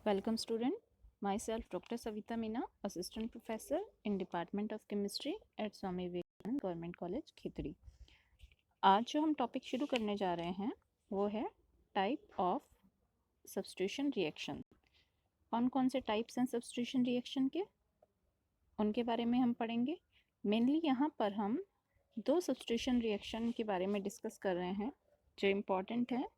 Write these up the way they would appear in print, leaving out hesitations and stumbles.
Welcome student, myself Dr. Savita Meena, Assistant Professor in Department of Chemistry at Swami Vivekanand Government College, खितड़ी। आज जो हम topic शुरू करने जा रहे हैं वो है टाइप ऑफ सब्स्टिट्यूशन रिएक्शन। कौन कौन से टाइप्स हैं सब्स्टिट्यूशन रिएक्शन के, उनके बारे में हम पढ़ेंगे। मेनली यहाँ पर हम दो सब्स्टिट्यूशन रिएक्शन के बारे में डिस्कस कर रहे हैं जो इम्पॉर्टेंट है।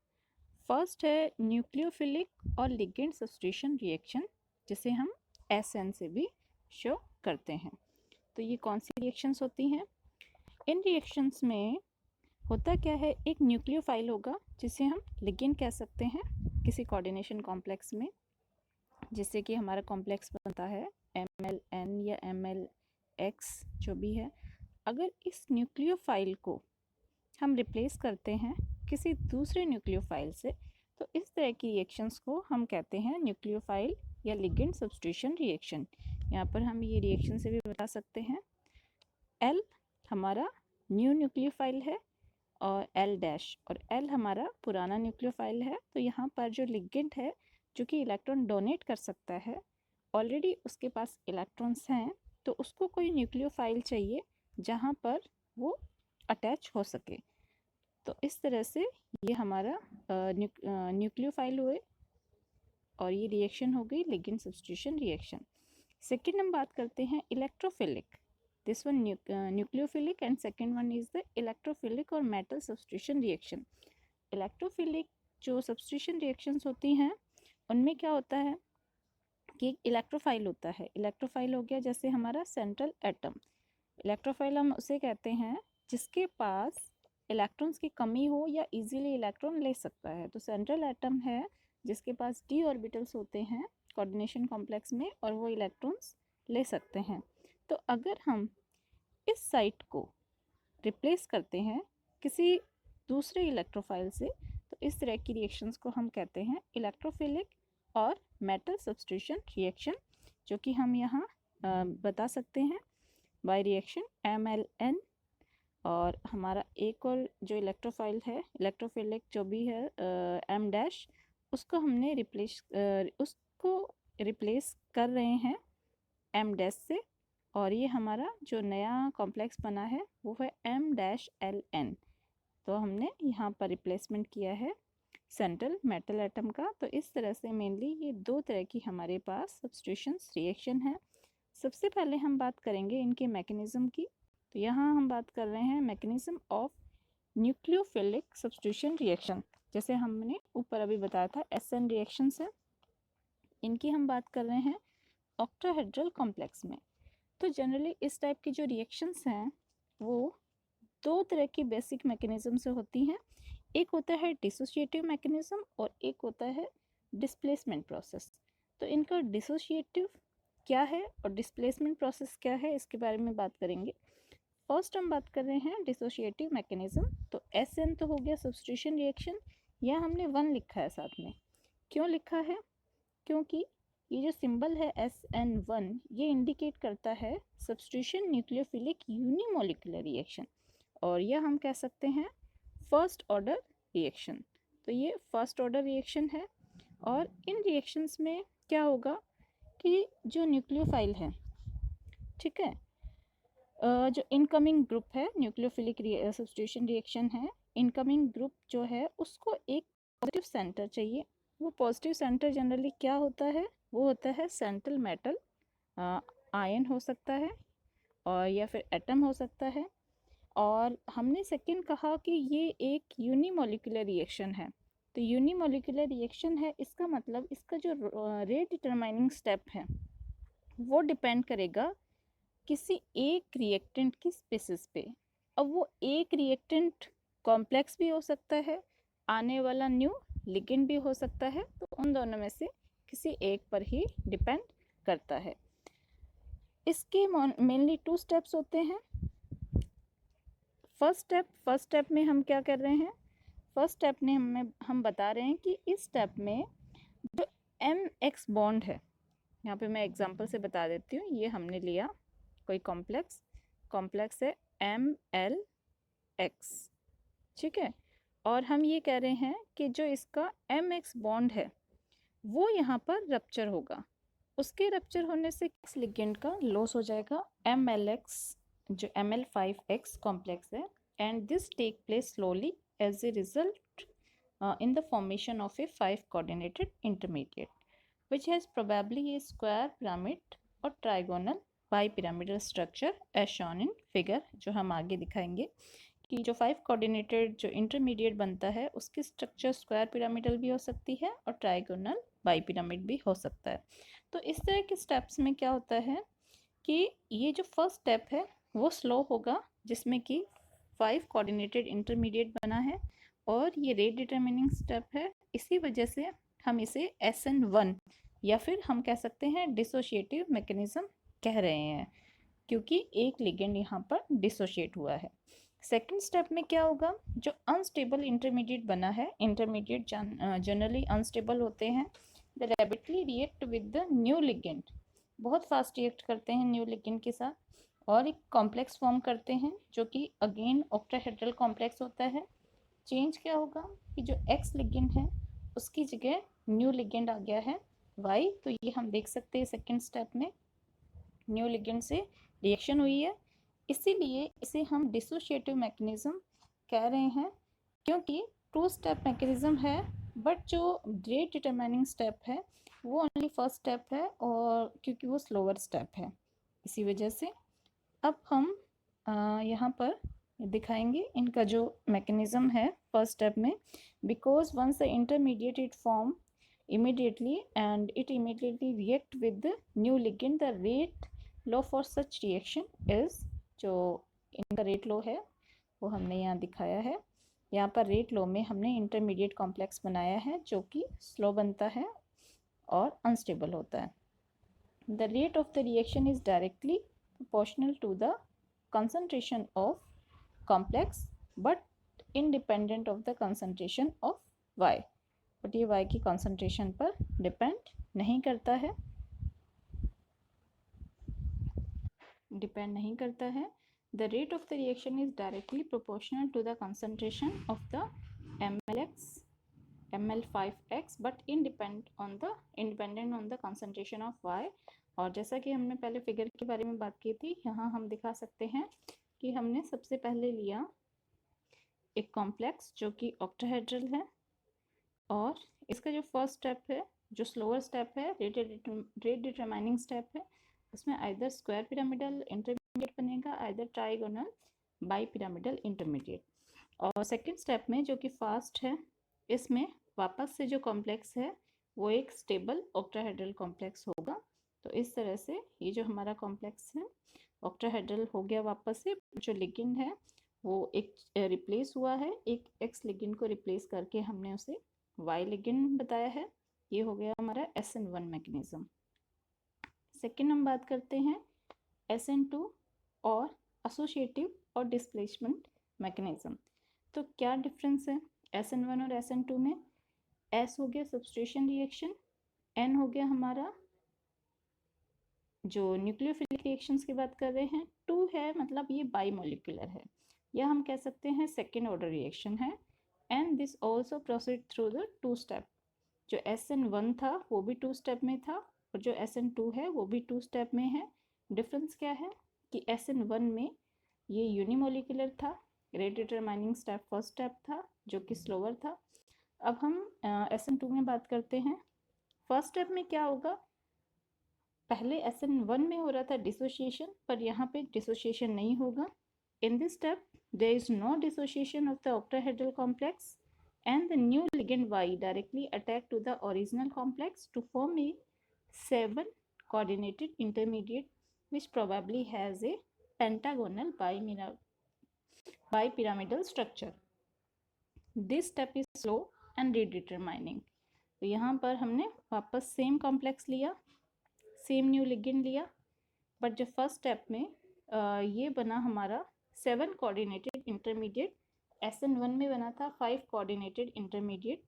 फर्स्ट है न्यूक्लियोफिलिक और लिगेंड सब्स्टिट्यूशन रिएक्शन, जिसे हम SN से भी शो करते हैं। तो ये कौन सी रिएक्शंस होती हैं? इन रिएक्शंस में होता क्या है, एक न्यूक्लियोफाइल होगा जिसे हम लिगेंड कह सकते हैं किसी कोऑर्डिनेशन कॉम्प्लेक्स में, जिससे कि हमारा कॉम्प्लेक्स बनता है MLN या MLX जो भी है। अगर इस न्यूक्लियोफाइल को हम रिप्लेस करते हैं किसी दूसरे न्यूक्लियोफाइल से, तो इस तरह की रिएक्शंस को हम कहते हैं न्यूक्लियोफाइल या लिगेंड सब्स्टिट्यूशन रिएक्शन। यहाँ पर हम ये रिएक्शन से भी बता सकते हैं। L हमारा न्यू न्यूक्लियोफाइल है और L' और L हमारा पुराना न्यूक्लियोफाइल है। तो यहाँ पर जो लिगेंड है जो कि इलेक्ट्रॉन डोनेट कर सकता है, ऑलरेडी उसके पास इलेक्ट्रॉन्स हैं, तो उसको कोई न्यूक्लियोफाइल चाहिए जहाँ पर वो अटैच हो सके। तो इस तरह से ये हमारा न्यूक्लियोफाइल हुए और ये रिएक्शन हो गई लिगेंड सब्स्टिट्यूशन रिएक्शन। सेकेंड हम बात करते हैं electrophilic. This one nucleophilic and second one is the electrophilic और मेटल सब्स्टिट्यूशन रिएक्शन। इलेक्ट्रोफिलिक जो सब्स्टिट्यूशन रिएक्शंस होती हैं उनमें क्या होता है कि इलेक्ट्रोफाइल होता है। इलेक्ट्रोफाइल हो गया जैसे हमारा सेंट्रल एटम। इलेक्ट्रोफाइल हम उसे कहते हैं जिसके पास इलेक्ट्रॉन्स की कमी हो या इजीली इलेक्ट्रॉन ले सकता है। तो सेंट्रल एटम है जिसके पास d ऑर्बिटल्स होते हैं कोऑर्डिनेशन कॉम्प्लेक्स में और वो इलेक्ट्रॉन्स ले सकते हैं। तो अगर हम इस साइट को रिप्लेस करते हैं किसी दूसरे इलेक्ट्रोफाइल से, तो इस तरह की रिएक्शंस को हम कहते हैं इलेक्ट्रोफिलिक और मेटल सब्स्टिट्यूशन रिएक्शन, जो कि हम यहाँ बता सकते हैं बाय रिएक्शन MLN। और हमारा एक और जो इलेक्ट्रोफाइल है, इलेक्ट्रोफिलिक जो भी है M', उसको हमने रिप्लेस कर रहे हैं M' से, और ये हमारा जो नया कॉम्प्लेक्स बना है वो है M'LN। तो हमने यहाँ पर रिप्लेसमेंट किया है सेंट्रल मेटल एटम का। तो इस तरह से मेनली ये दो तरह की हमारे पास सब्स्टिट्यूशन रिएक्शन है। सबसे पहले हम बात करेंगे इनके मैकेनिज्म की। तो यहाँ हम बात कर रहे हैं mechanism of nucleophilic substitution reaction. जैसे हमने ऊपर अभी बताया था SN रिएक्शंस है, इनकी हम बात कर रहे हैं ऑक्टाहेड्रल कॉम्प्लेक्स में। तो जनरली इस टाइप की जो रिएक्शंस हैं वो दो तरह की बेसिक मैकेनिज्म से होती हैं। एक होता है डिसोसिएटिव मैकेनिज्म और एक होता है डिस्प्लेसमेंट प्रोसेस। तो इनका डिसोसिएटिव क्या है और डिस्प्लेसमेंट प्रोसेस क्या है, इसके बारे में बात करेंगे। फर्स्ट हम बात कर रहे हैं डिसोसिएटिव मैकेनिज्म। तो SN तो हो गया सब्स्टिट्यूशन रिएक्शन, यह हमने 1 लिखा है साथ में। क्यों लिखा है? क्योंकि ये जो सिंबल है SN1 ये इंडिकेट करता है सब्स्टिट्यूशन न्यूक्लियोफिलिक यूनिमोलिकुलर रिएक्शन, और यह हम कह सकते हैं फर्स्ट ऑर्डर रिएक्शन। तो ये फर्स्ट ऑर्डर रिएक्शन है। और इन रिएक्शंस में क्या होगा कि जो न्यूक्लियोफाइल है, ठीक है, जो इनकमिंग ग्रुप है, न्यूक्लियोफिलिक सब्स्टिट्यूशन रिएक्शन है, इनकमिंग ग्रुप जो है उसको एक पॉजिटिव सेंटर चाहिए। वो पॉजिटिव सेंटर जनरली क्या होता है? वो होता है सेंट्रल मेटल आयन हो सकता है और या फिर एटम हो सकता है। और हमने सेकंड कहा कि ये एक यूनिमोलिकुलर रिएक्शन है। तो यूनिमोलिकुलर रिएक्शन है, इसका मतलब इसका जो रेट डिटरमाइनिंग स्टेप है वो डिपेंड करेगा किसी एक रिएक्टेंट की स्पेसिस पे। अब वो एक रिएक्टेंट कॉम्प्लेक्स भी हो सकता है, आने वाला न्यू लिगेंड भी हो सकता है। तो उन दोनों में से किसी एक पर ही डिपेंड करता है। इसके मेनली 2 स्टेप्स होते हैं। फर्स्ट स्टेप में हम क्या कर रहे हैं? फर्स्ट स्टेप में हम बता रहे हैं कि इस स्टेप में जो MX बॉन्ड है, यहाँ पे मैं एग्जांपल से बता देती हूँ। ये हमने लिया कोई कॉम्प्लेक्स है MLX, ठीक है। और हम ये कह रहे हैं कि जो इसका MX बॉन्ड है वो यहाँ पर रप्चर होगा। उसके रप्चर होने से किस लिगेंड का लॉस हो जाएगा, MLX जो ML5X कॉम्प्लेक्स है, and this take place slowly as a result in the formation of a 5 coordinated intermediate which has probably a square pyramid or trigonal bipyramidal structure as shown in figure, जो हम आगे दिखाएंगे कि जो 5 coordinated जो intermediate बनता है उसकी स्ट्रक्चर स्क्वायर पिरामिडल भी हो सकती है और ट्राइगोनल बाई पिरामिड भी हो सकता है। तो इस तरह के स्टेप्स में क्या होता है कि ये जो फर्स्ट स्टेप है वो स्लो होगा, जिसमें कि 5 कोऑर्डिनेटेड इंटरमीडिएट बना है और ये रेट डिटरमिनिंग स्टेप है। इसी वजह से हम इसे SN1 या फिर हम कह सकते हैं डिसोशिएटिव मैकेनिज्म कह रहे हैं, क्योंकि एक लिगेंड यहाँ पर डिसोशिएट हुआ है। सेकेंड स्टेप में क्या होगा, जो अनस्टेबल इंटरमीडिएट बना है, इंटरमीडिएट जनरली अनस्टेबल होते हैं, the rapidly react with the new ligand, बहुत फास्ट रिएक्ट करते हैं न्यू लिगेंड के साथ और एक कॉम्प्लेक्स फॉर्म करते हैं जो कि अगेन ऑक्टाहेड्रल कॉम्प्लेक्स होता है। चेंज क्या होगा कि जो एक्स लिगेंड है उसकी जगह न्यू लिगेंड आ गया है वाई, तो ये हम देख सकते हैं सेकेंड स्टेप में न्यू लिगेंड से रिएक्शन हुई है, इसीलिए इसे हम डिसोशिएटिव मैकेनिज्म कह रहे हैं, क्योंकि टू स्टेप मैकेनिज्म है बट जो रेट डिटरमाइनिंग स्टेप है वो ओनली फर्स्ट स्टेप है और क्योंकि वो स्लोअर स्टेप है, इसी वजह से अब हम यहाँ पर दिखाएंगे इनका जो मैकेनिज्म है फर्स्ट स्टेप में। Because once the intermediate it form immediately and it immediately react with the new ligand, the rate law for such reaction is, जो इनका रेट लो है वो हमने यहाँ दिखाया है। यहाँ पर रेट लो में हमने इंटरमीडिएट कॉम्प्लेक्स बनाया है जो कि स्लो बनता है और अनस्टेबल होता है। The rate of the reaction is directly proportional to the concentration of complex but independent of the concentration of y, but ये y की concentration पर डिपेंड नहीं करता है, The rate of the reaction is directly proportional to the concentration of the ML5X but independent on the concentration of y। और जैसा कि हमने पहले फिगर के बारे में बात की थी, यहाँ हम दिखा सकते हैं कि हमने सबसे पहले लिया एक कॉम्प्लेक्स जो कि ऑक्टाहेड्रल है और इसका जो फर्स्ट स्टेप है, जो स्लोअर स्टेप है, रेट डिटरमाइनिंग स्टेप है, उसमें आइदर स्क्वायर पिरामिडल इंटरमीडिएट बनेगा, either trigonal bi pyramidal intermediate. और सेकेंड स्टेप में जो कि फास्ट है, इसमें वापस से जो कॉम्प्लेक्स है वो एक स्टेबल ऑक्टाहेड्रल कॉम्प्लेक्स होगा। तो इस तरह से ये जो हमारा कॉम्प्लेक्स है ऑक्टाहेड्रल हो गया, वापस से जो लिगेंड है वो एक रिप्लेस हुआ है, एक एक्स लिगेंड को रिप्लेस करके हमने उसे वाई लिगेंड बताया है। ये हो गया हमारा SN1 मैकेनिज्म। सेकेंड हम बात करते हैं SN2 और एसोसिएटिव और डिस्प्लेसमेंट मैकेनिज्म। तो क्या डिफरेंस है SN1 और SN2 में? S हो गया सब्स्टिट्यूशन रिएक्शन, N हो गया हमारा जो न्यूक्लियोफिलिक रिएक्शंस की बात कर रहे हैं, 2 है मतलब ये बाईमोलिकुलर है या हम कह सकते हैं सेकेंड ऑर्डर रिएक्शन है। And this also proceed through the 2 step. जो SN1 था वो भी 2 स्टेप में था और जो SN2 है वो भी 2 स्टेप में है। डिफरेंस क्या है कि SN1 में ये यूनिमोलिकुलर था, rate determining step first step था जो कि स्लोअर था। अब हम SN2 में बात करते हैं। फर्स्ट स्टेप में क्या होगा, पहले SN1 में हो रहा था डिसोसिएशन, पर यहाँ पे डिसोसिएशन नहीं होगा। In this step there is no dissociation of the octahedral complex and the new ligand Y directly attack to the original complex to form a 7 coordinated intermediate which probably has a pentagonal bipyramidal structure. This step is slow and redetermining। तो यहाँ पर हमने वापस same complex लिया, same new ligand लिया, but जो first step में ये बना हमारा 7 कोऑर्डिनेटेड इंटरमीडिएट, SN1 में बना था 5 कोऑर्डिनेटेड इंटरमीडिएट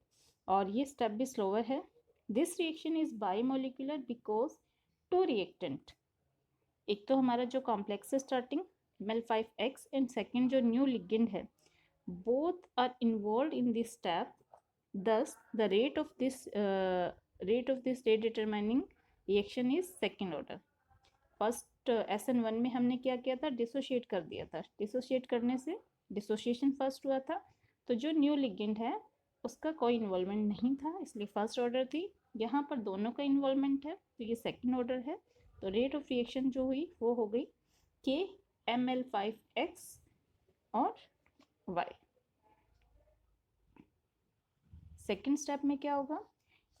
और ये स्टेप भी स्लोअर है। This reaction is bimolecular because 2 reactant, एक तो हमारा जो कॉम्प्लेक्स है स्टार्टिंग ML5X एंड सेकेंड जो न्यू लिगेंड है, both are involve in this step. Thus the rate of this rate of this rate determining reaction is second order. First SN1 में हमने क्या किया था, डिसोशिएट कर दिया था. डिसोशिएट करने से डिसोशिएशन फर्स्ट हुआ था, तो जो न्यू लिगेंड है उसका कोई इन्वॉल्वमेंट नहीं था, इसलिए फर्स्ट ऑर्डर थी. यहाँ पर दोनों का इन्वॉल्वमेंट है तो ये सेकेंड ऑर्डर है. तो रेट ऑफ रिएक्शन जो हुई वो हो गई KMl5X और Y. सेकेंड स्टेप में क्या होगा,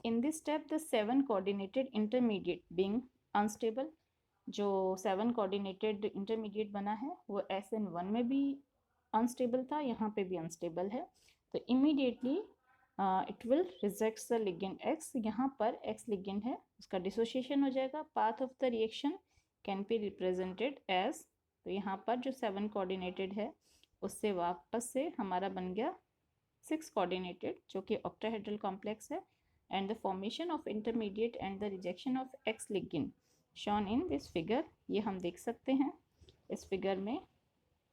in this step the 7 coordinated intermediate being unstable. जो 7 कोऑर्डिनेटेड इंटरमीडिएट बना है वो SN1 में भी अनस्टेबल था, यहाँ पे भी अनस्टेबल है. तो immediately it will reject the ligand X. यहाँ पर X लिगेंड है, उसका डिसोसिएशन हो जाएगा. Path of the reaction can be represented as, तो यहाँ पर जो 7 कोऑर्डिनेटेड है उससे वापस से हमारा बन गया 6 कोऑर्डिनेटेड, जो कि ऑक्टाहेड्रल कॉम्प्लेक्स है. And the formation of intermediate and the rejection of X ligand shown in this figure. ये हम देख सकते हैं इस फिगर में.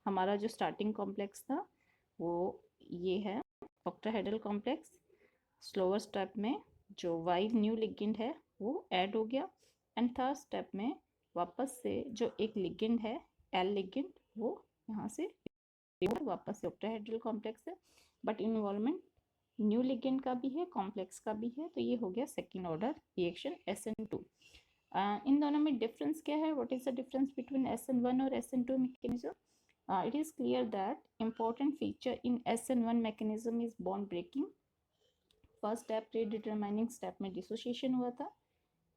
हमारा जो स्टार्टिंग कॉम्प्लेक्स था वो ये है ऑक्टाहेड्रल कॉम्प्लेक्स. स्लोअर स्टेप में जो Y न्यू लिगेंड है वो ऐड हो गया, एंड थर्ड स्टेप में वापस से जो एक लिगेंड है L लिगेंड वो यहाँ से वापस से ऑक्टाहेड्रल कॉम्प्लेक्स है, बट इन्वॉल्वमेंट न्यू लिगेंड का भी है, कॉम्प्लेक्स का भी है. तो ये हो गया सेकेंड ऑर्डर रिएक्शन SN2. इन दोनों में डिफरेंस क्या है, what is the difference between SN1 और SN2 mechanism? It is clear that important feature in SN1 mechanism is bond breaking. First step rate determining step में डिसोसिएशन हुआ था,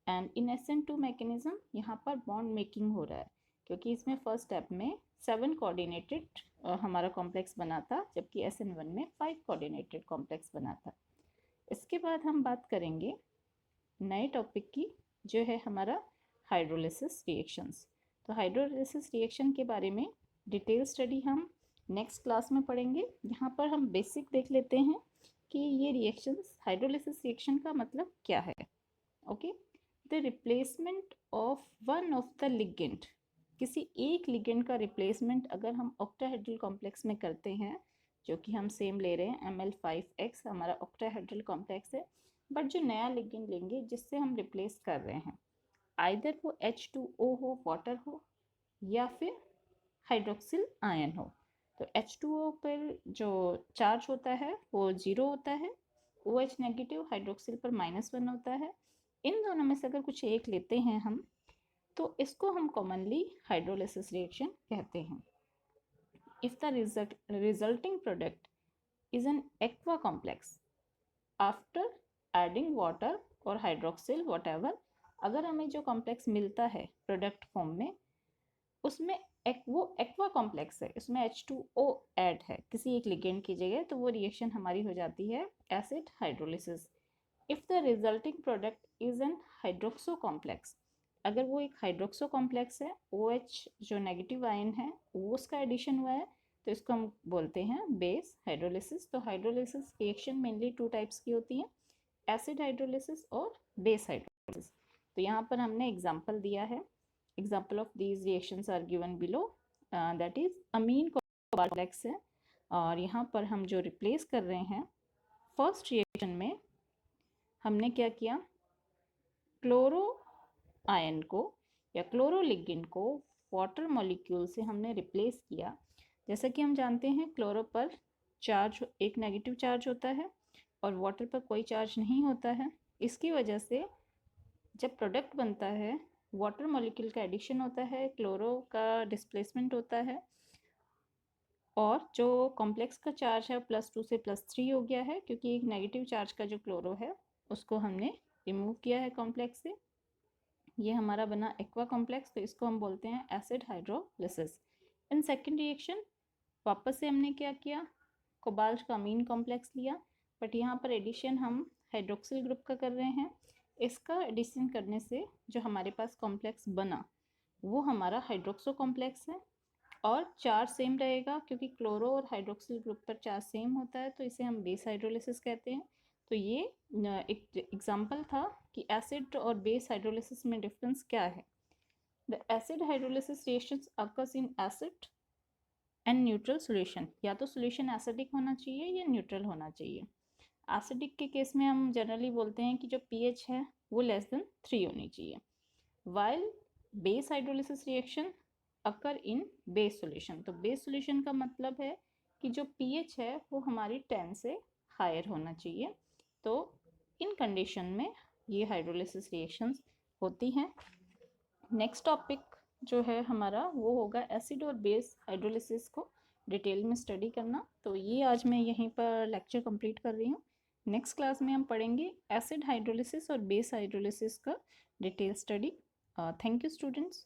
and in SN2 mechanism यहाँ पर bond making हो रहा है, क्योंकि इसमें फर्स्ट स्टेप में 7 कोऑर्डिनेटेड हमारा कॉम्प्लेक्स बना था, जबकि SN1 में 5 कोऑर्डिनेटेड कॉम्प्लेक्स बना था. इसके बाद हम बात करेंगे नए टॉपिक की, जो है हमारा हाइड्रोलिसिस रिएक्शंस. तो हाइड्रोलिसिस रिएक्शन के बारे में डिटेल स्टडी हम नेक्स्ट क्लास में पढ़ेंगे. यहाँ पर हम बेसिक देख लेते हैं कि ये रिएक्शंस, हाइड्रोलिसिस रिएक्शन का मतलब क्या है. Okay, the replacement of one of the ligand, किसी एक लिगेंड का रिप्लेसमेंट अगर हम ऑक्टाहेड्रल कॉम्प्लेक्स में करते हैं, जो कि हम सेम ले रहे हैं Ml5X हमारा ऑक्टाहेड्रल कॉम्प्लेक्स है, बट जो नया लिगेंड लेंगे जिससे हम रिप्लेस कर रहे हैं, आइदर वो H2O हो, वाटर हो, या फिर हाइड्रोक्सिल आयन हो. तो H2O पर जो चार्ज होता है वो 0 होता है, OH नेगेटिव, हाइड्रोक्सिल पर -1 होता है. इन दोनों में से अगर कुछ एक लेते हैं हम, तो इसको हम कॉमनली हाइड्रोलिसिस रिएक्शन कहते हैं. If the resulting product is an aqua complex after adding water और हाइड्रोक्सिल व्हाटएवर, अगर हमें जो कॉम्प्लेक्स मिलता है प्रोडक्ट फॉर्म में, उसमें वो एक्वा कॉम्प्लेक्स है, इसमें H2O ऐड है किसी एक लिगेंड की जगह, तो वो रिएक्शन हमारी हो जाती है acid hydrolysis. If the resulting product is an hydroxo complex, अगर वो एक हाइड्रोक्सो कॉम्प्लेक्स है, OH जो नेगेटिव आयन है वो उसका एडिशन हुआ है, तो इसको हम बोलते हैं बेस हाइड्रोलिसिस. तो हाइड्रोलिसिस रिएक्शन मेनली 2 टाइप्स की होती हैं, एसिड हाइड्रोलिसिस और बेस हाइड्रोलिसिस. तो यहाँ पर हमने एग्जाम्पल दिया है. Example of these reactions are given below, that is amine complex है, और यहाँ पर हम जो रिप्लेस कर रहे हैं फर्स्ट रिएक्शन में हमने क्या किया, क्लोरो आयन को या क्लोरो लिगेंड को वाटर मॉलिक्यूल से हमने रिप्लेस किया. जैसा कि हम जानते हैं क्लोरो पर चार्ज, एक नेगेटिव चार्ज होता है और वाटर पर कोई चार्ज नहीं होता है. इसकी वजह से जब प्रोडक्ट बनता है, वाटर मॉलिक्यूल का एडिशन होता है, क्लोरो का डिस्प्लेसमेंट होता है, और जो कॉम्प्लेक्स का चार्ज है +2 से +3 हो गया है, क्योंकि एक नेगेटिव चार्ज का जो क्लोरो है उसको हमने रिमूव किया है कॉम्प्लेक्स से. ये हमारा बना एक्वा कॉम्प्लेक्स, तो इसको हम बोलते हैं acid hydrolysis. In second reaction वापस से हमने क्या किया, कोबाल्ट का अमीन कॉम्प्लेक्स लिया, बट यहाँ पर एडिशन हम हाइड्रोक्सिल ग्रुप का कर रहे हैं. इसका एडिशन करने से जो हमारे पास कॉम्प्लेक्स बना वो हमारा हाइड्रोक्सो कॉम्प्लेक्स है, और चार्ज सेम रहेगा क्योंकि क्लोरो और हाइड्रोक्सिल ग्रुप पर चार्ज सेम होता है, तो इसे हम बेस हाइड्रोलिसिस कहते हैं. तो ये एक एग्जाम्पल था कि एसिड और बेस हाइड्रोलिसिस में डिफरेंस क्या है. The acid hydrolysis reactions occurs in acid and neutral solution, या तो सॉल्यूशन एसिडिक होना चाहिए या न्यूट्रल होना चाहिए. एसिडिक के केस में हम जनरली बोलते हैं कि जो pH है वो लेस देन 3 होनी चाहिए। While base hydrolysis reaction occur in base solution, तो बेस सॉल्यूशन का मतलब है कि जो pH है वो हमारी 10 से हायर होना चाहिए। तो इन कंडीशन में ये हाइड्रोलिसिस रिएक्शंस होती हैं। नेक्स्ट टॉपिक जो है हमारा वो होगा एसिड और बेस हाइड्रोलिसिस को डिटेल में स्टडी करना। तो ये आज मैं यहीं पर लेक्चर कंप्लीट कर रही हूँ। नेक्स्ट क्लास में हम पढ़ेंगे एसिड हाइड्रोलिसिस और बेस हाइड्रोलिसिस का detail study. Thank you students.